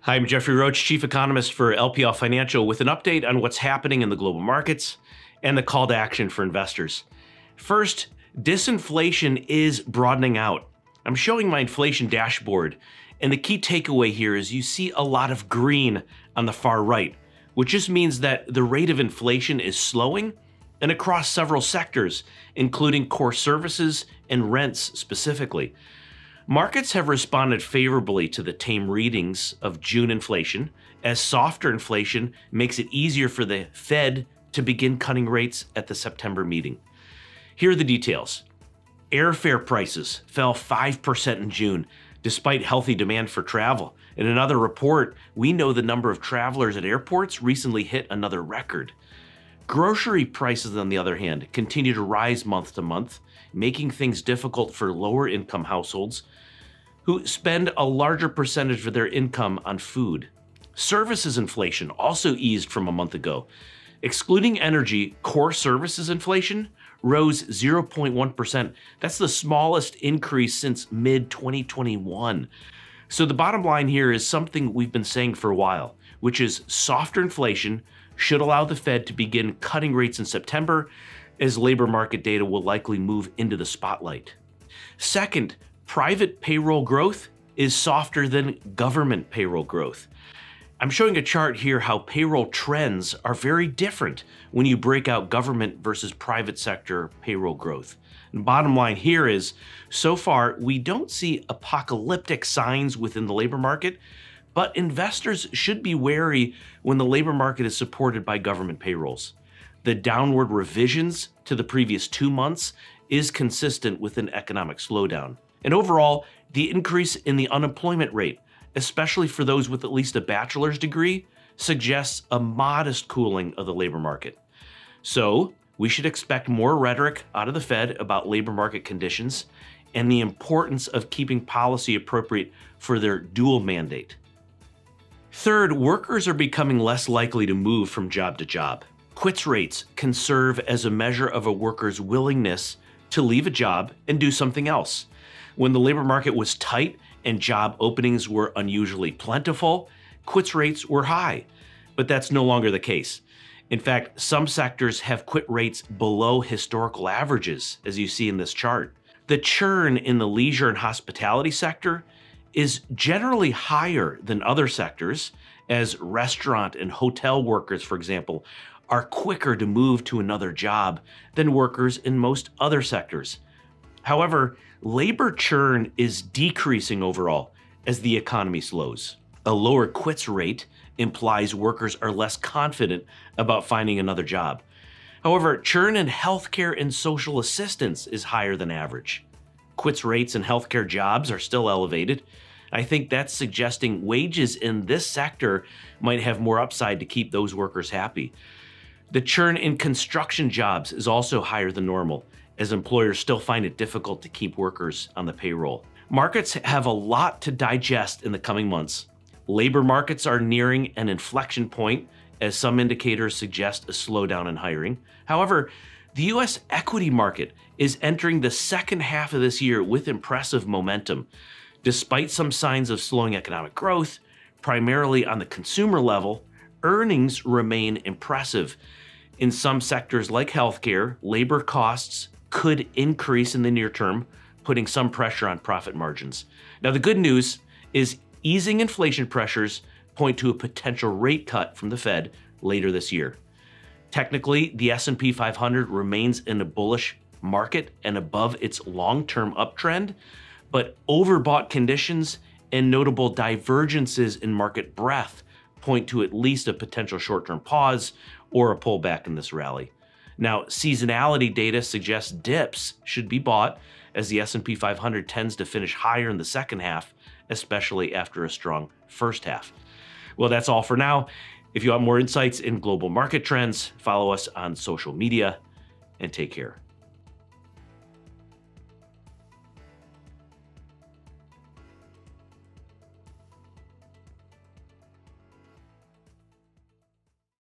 Hi, I'm Jeffrey Roach, Chief Economist for LPL Financial, with an update on what's happening in the global markets and the call to action for investors. First, disinflation is broadening out. I'm showing my inflation dashboard, and the key takeaway here is you see a lot of green on the far right, which just means that the rate of inflation is slowing and across several sectors, including core services and rents specifically. Markets have responded favorably to the tame readings of June inflation, as softer inflation makes it easier for the Fed to begin cutting rates at the September meeting. Here are the details. Airfare prices fell 5% in June, despite healthy demand for travel. In another report, we know the number of travelers at airports recently hit another record. Grocery prices, on the other hand, continue to rise month to month, making things difficult for lower income households who spend a larger percentage of their income on food. Services inflation also eased from a month ago. Excluding energy, core services inflation rose 0.1%. That's the smallest increase since mid-2021. So the bottom line here is something we've been saying for a while, which is softer inflation should allow the Fed to begin cutting rates in September, as labor market data will likely move into the spotlight. Second, private payroll growth is softer than government payroll growth. I'm showing a chart here how payroll trends are very different when you break out government versus private sector payroll growth. And bottom line here is, so far, we don't see apocalyptic signs within the labor market, but investors should be wary when the labor market is supported by government payrolls. The downward revisions to the previous 2 months is consistent with an economic slowdown. And overall, the increase in the unemployment rate, especially for those with at least a bachelor's degree, suggests a modest cooling of the labor market. So, we should expect more rhetoric out of the Fed about labor market conditions and the importance of keeping policy appropriate for their dual mandate. Third, workers are becoming less likely to move from job to job. Quits rates can serve as a measure of a worker's willingness to leave a job and do something else. When the labor market was tight and job openings were unusually plentiful, quits rates were high, but that's no longer the case. In fact, some sectors have quit rates below historical averages, as you see in this chart. The churn in the leisure and hospitality sector is generally higher than other sectors, as restaurant and hotel workers, for example, are quicker to move to another job than workers in most other sectors. However, labor churn is decreasing overall as the economy slows. A lower quits rate implies workers are less confident about finding another job. However, churn in healthcare and social assistance is higher than average. Quits rates in healthcare jobs are still elevated. I think that's suggesting wages in this sector might have more upside to keep those workers happy. The churn in construction jobs is also higher than normal, as employers still find it difficult to keep workers on the payroll. Markets have a lot to digest in the coming months. Labor markets are nearing an inflection point, as some indicators suggest a slowdown in hiring. However, the U.S. equity market is entering the second half of this year with impressive momentum. Despite some signs of slowing economic growth, primarily on the consumer level, earnings remain impressive. In some sectors like healthcare, labor costs could increase in the near term, putting some pressure on profit margins. Now, the good news is easing inflation pressures point to a potential rate cut from the Fed later this year. Technically, the S&P 500 remains in a bullish market and above its long-term uptrend, but overbought conditions and notable divergences in market breadth point to at least a potential short-term pause or a pullback in this rally. Now, seasonality data suggests dips should be bought, as the S&P 500 tends to finish higher in the second half, especially after a strong first half. Well, that's all for now. If you want more insights in global market trends, follow us on social media, and take care.